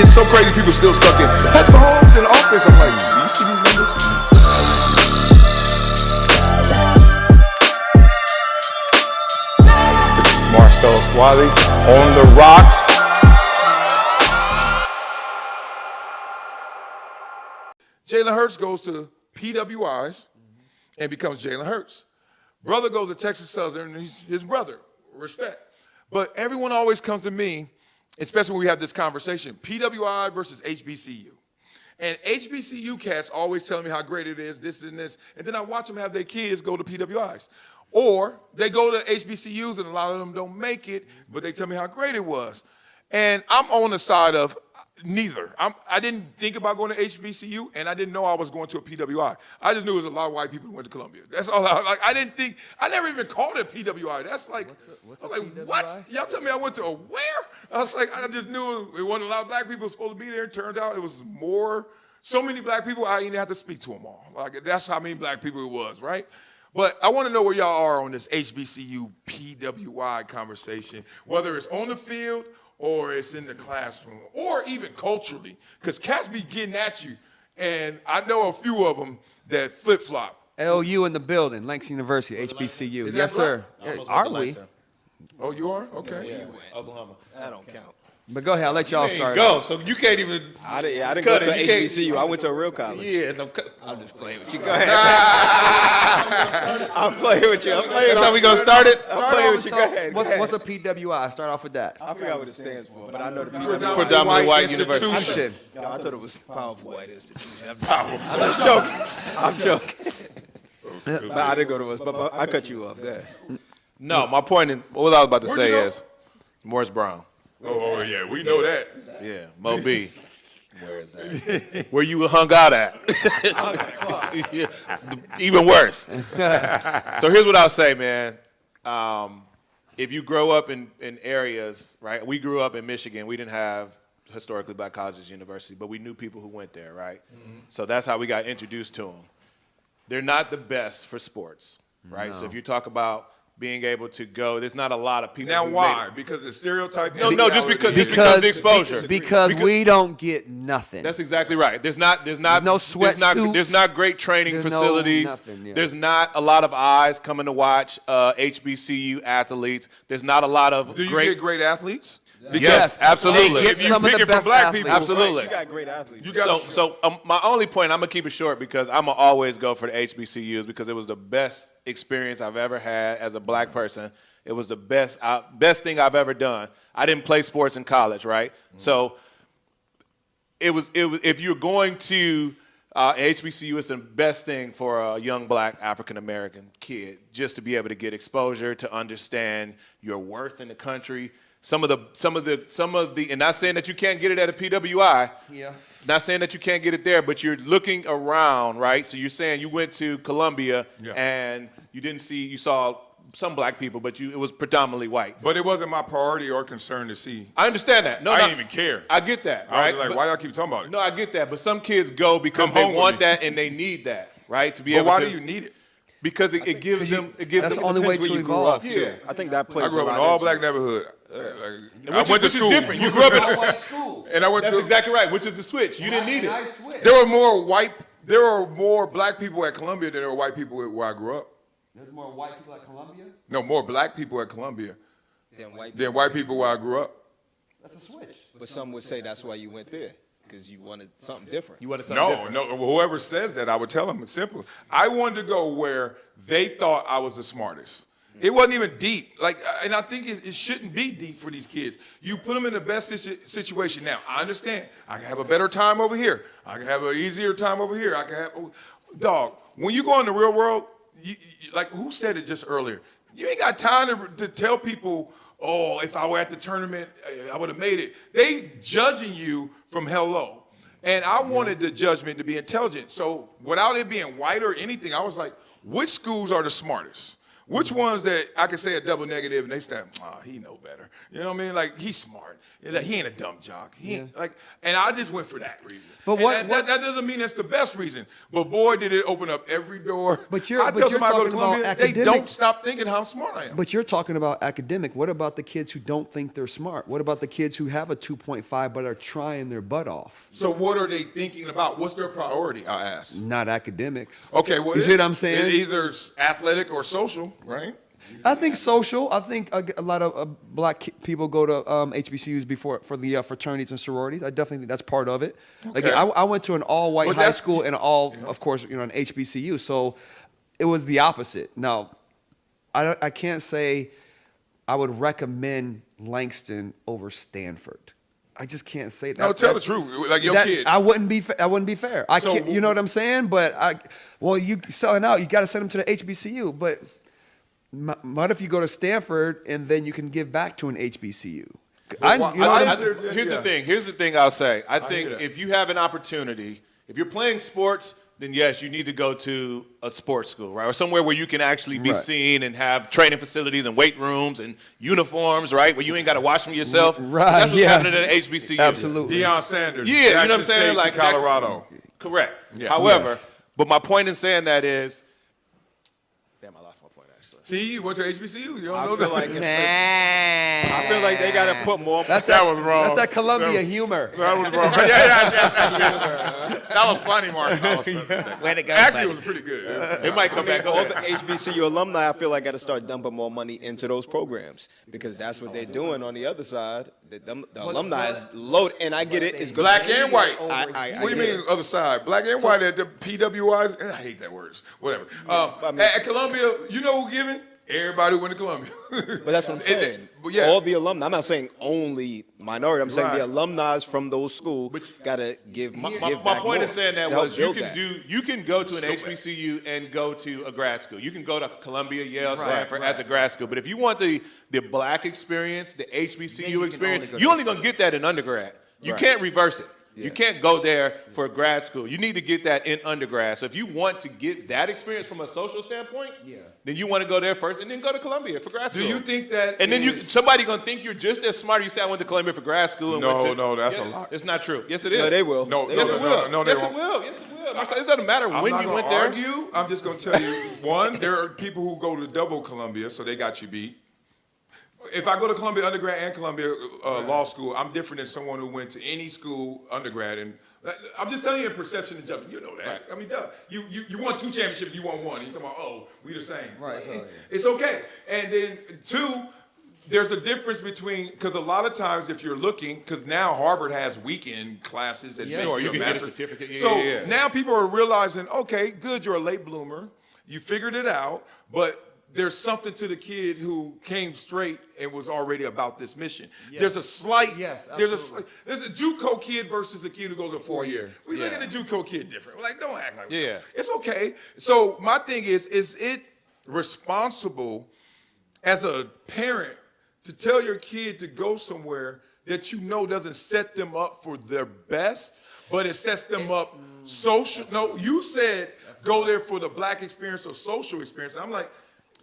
it's so crazy people still stuck in Patrick Mahomes in the office. I'm like, do you see these numbers? This is Marcellus Wiley on the rocks. Jalen Hurts goes to PWIs and becomes Jalen Hurts. Brother goes to Texas Southern, and he's his brother. Respect. But everyone always comes to me, especially when we have this conversation, PWI versus HBCU. And HBCU cats always telling me how great it is, this and this, and then I watch them have their kids go to PWIs. Or they go to HBCUs, and a lot of them don't make it, but they tell me how great it was. And I'm on the side of neither. I didn't think about going to HBCU, and I didn't know I was going to a PWI. I just knew there was a lot of white people who went to Columbia. That's all. I didn't think. I never even called it PWI. That's like, what's I was like, PWI? What? Y'all tell me I went to a where? I was like, I just knew it wasn't a lot of black people supposed to be there. It turned out it was more. So many black people, I didn't have to speak to them all. Like that's how many black people it was, right? But I want to know where y'all are on this HBCU PWI conversation, whether it's on the field or it's in the classroom, or even culturally, because cats be getting at you, and I know a few of them that flip-flop. LU in the building, Langston University, HBCU. Yes, sir. Are we? Oh, you are? Okay. Yeah, Oklahoma. That don't count. But go ahead, I'll let y'all start. Go, so you can't even. I didn't go to HBCU. I went to a real college. Yeah, no, I'm just playing with you. Go ahead. I'm playing with you. That's how we gonna start it. I'm playing with you. Go ahead. What's a PWI? Start off with that. I forgot what it stands for, but I know the predominantly white university. No, I thought it was powerful white institution. I'm joking. But I didn't go to us. But I cut you off. Go ahead. No, my point is, what I was about to say is, Morris Brown. Oh, yeah, we know that. Yeah, Mo B. Where is that? Where you hung out at. Yeah, even worse. So here's what I'll say, man. If you grow up in areas, right? We grew up in Michigan. We didn't have historically black colleges, university, but we knew people who went there, right? Mm-hmm. So that's how we got introduced to them. They're not the best for sports, right? No. So if you talk about being able to go, there's not a lot of people. Now why? Because the stereotype. No, just because the exposure. Because we don't get nothing. That's exactly right. There's not no sweatsuits. There's not great training facilities. There's not a lot of eyes coming to watch HBCU athletes. There's not a lot of Do you get great athletes? Yes, absolutely. If you pick it from black people, absolutely. You got great athletes. So my only point, I'm gonna keep it short because I'm gonna always go for the HBCUs because it was the best experience I've ever had as a black person. It was the best thing I've ever done. I didn't play sports in college, right? Mm-hmm. So it was if you're going to HBCU, it's the best thing for a young black African American kid just to be able to get exposure, to understand your worth in the country. Some of the, and not saying that you can't get it at a PWI. Yeah. Not saying that you can't get it there, but you're looking around, right? So you're saying you went to Columbia and you saw some black people, but it was predominantly white. But it wasn't my priority or concern to see. I understand that. No, I didn't even care. I get that, right? I was like, why y'all keep talking about it? No, I get that. But some kids go because they want that and they need that, right? To be able to. But why do you need it? Because it gives them. That's the only way to evolve. Yeah. I think that plays. I grew up in an all-black neighborhood. I went to school. Different. You grew up in a white school. And I went. That's exactly right. Which is the switch. You didn't need it. There were more black people at Columbia than there were white people where I grew up. There's more white people at Columbia? No, more black people at Columbia than white people where I grew up. That's a switch. But some would say that's why you went there. Because you wanted something different. No. Whoever says that, I would tell them it's simple. I wanted to go where they thought I was the smartest. It wasn't even deep. And I think it shouldn't be deep for these kids. You put them in the best situation. Now, I understand. I can have a better time over here. I can have an easier time over here. I can have, dog. When you go in the real world, like who said it just earlier? You ain't got time to tell people, oh, if I were at the tournament, I would have made it. They judging you from hello. And I wanted the judgment to be intelligent. So without it being white or anything, I was like, which schools are the smartest? Which ones that I can say a double negative and they say, he know better. You know what I mean? Like, he's smart. He ain't a dumb jock. He ain't, like, and I just went for that reason. But And that doesn't mean that's the best reason. But boy, did it open up every door. But you're- I but tell you're somebody I go to talking about Columbia, they academic- don't stop thinking how smart I am. But you're talking about academic. What about the kids who don't think they're smart? What about the kids who have a 2.5 but are trying their butt off? So what are they thinking about? What's their priority, I ask? Not academics. Okay, well, You see what I'm saying? It's either athletic or social, right? I think social. I think a lot of black people go to HBCUs for the fraternities and sororities. I definitely think that's part of it. Like Okay. I went to an all-white But high that's- school and of course, an HBCU. So it was the opposite. Now, I can't say I would recommend Langston over Stanford. I just can't say that. No, tell the truth. Like your kid. I wouldn't be fair. I So- can't. You know what I'm saying? But you selling out. You got to send them to the HBCU. But what if you go to Stanford and then you can give back to an HBCU? Here's the thing. Here's the thing I'll say. I hear think that. if you have an opportunity, if you're playing sports, then yes, you need to go to a sports school, right? Or somewhere where you can actually be Right. seen and have training facilities and weight rooms and uniforms, right? Where you ain't got to wash them yourself. Right, That's what's yeah. happening at HBCU. Absolutely. Deion Sanders. Yeah, you know what I'm Jackson saying? State Like to Colorado. Correct. Yeah. However, Yes. but my point in saying that is, damn, I lost my point actually. See, you went to HBCU. You don't I know feel that. like I feel like they gotta put more. that was wrong. That's that Columbia humor. That was wrong. That was funny, Marcellus. Way to go, Actually, it was pretty good. Yeah. It might come back. All the HBCU alumni, I feel like, got to start dumping more money into those programs because that's what they're doing on the other side. The alumni is loaded, and I get it. It's good. Black and white. I What do you get mean other side? Black and white at the PWIs? I hate that words. Whatever. At Columbia, you know who giving? Everybody who went to Columbia. But that's what I'm saying. But yeah. All the alumni. I'm not saying only minority. I'm saying Right. the alumni from those schools gotta give. My give point back more in saying that to help was you build can that. you can go to an HBCU and go to a grad school. You can go to Columbia, Yale, Stanford as a grad school. But if you want the black experience, the HBCU experience, you're only gonna get that in undergrad. You can't reverse it. You can't go there for grad school. You need to get that in undergrad. So if you want to get that experience from a social standpoint, then you want to go there first and then go to Columbia for grad school. Do you think that And then is- somebody gonna think you're just as smart. You say I went to Columbia for grad school. And went to, No, that's a lie. It's not true. Yes, it is. No, they will. No, Yes, it will. no, they Yes, it won't. will. Yes, it will. Marcel, it doesn't matter I'm when not you gonna went there. argue. I'm just going to tell you, one, there are people who go to double Columbia, so they got you beat. If I go to Columbia undergrad and Columbia law school, I'm different than someone who went to any school undergrad. And I'm just telling you a perception of jumping. You know that. I mean, duh. You won 2 championships, you won 1. You're talking about, oh, we the same. Right. It's okay. And then 2, there's a difference between, because a lot of times if you're looking, because now Harvard has weekend classes that make Sure, you your can get a master's. certificate. Yeah, So yeah. now people are realizing, okay, good, you're a late bloomer. You figured it out, but there's something to the kid who came straight and was already about this mission. There's a slight, there's a JUCO kid versus a kid who goes to 4-year. We look at the JUCO kid different. We're like, don't act like that. It's okay. So my thing is it responsible as a parent to tell your kid to go somewhere that you know doesn't set them up for their best, but it sets them up social? No, you said go there for the black experience or social experience. I'm like,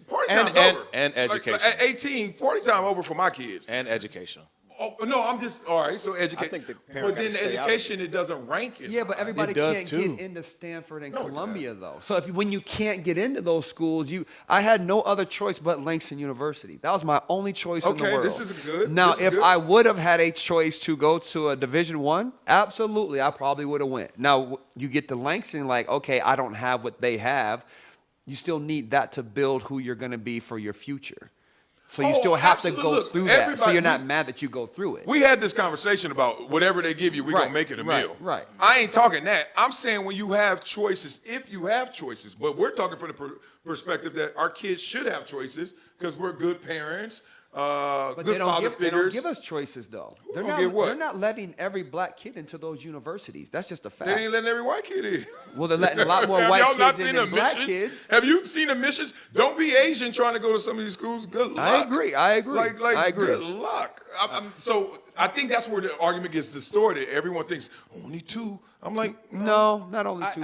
party time's over. And education. Like, at 18, party time over for my kids. And education. Oh, no, I'm just, all right, so education. I think the parent but then gotta the stay out of education, it doesn't rank as Yeah, but high. everybody It does can't too. get into Stanford and No, it Columbia, though. So when you can't get into those schools, I had no other choice but Langston University. That was my only choice in the Okay, world. this is good. Now, This is if good. I would have had a choice to go to a Division I, absolutely, I probably would have went. Now, you get to Langston, like, okay, I don't have what they have. You still need that to build who you're going to be for your future. So you Oh, still have to absolutely. go Look, through that. So everybody- you're not mad that you go through it. We had this conversation about whatever they give you, we're Right, going to make it a right, meal. right. I ain't talking that. I'm saying when you have choices, if you have choices, but we're talking from the perspective that our kids should have choices because we're good parents, But good they don't, father give, they don't figures. give us choices, though. They're don't not, give what? they're not letting every black kid into those universities. That's just a fact. They ain't letting every white kid in. Well, they're letting a lot more Have white y'all not kids in seen than the black missions? kids. Have you seen the missions? Don't be Asian trying to go to some of these schools. Good luck. I agree. I agree. Like, I agree. good luck. So I think that's where the argument gets distorted. Everyone thinks only 2. I'm like, No, not only two.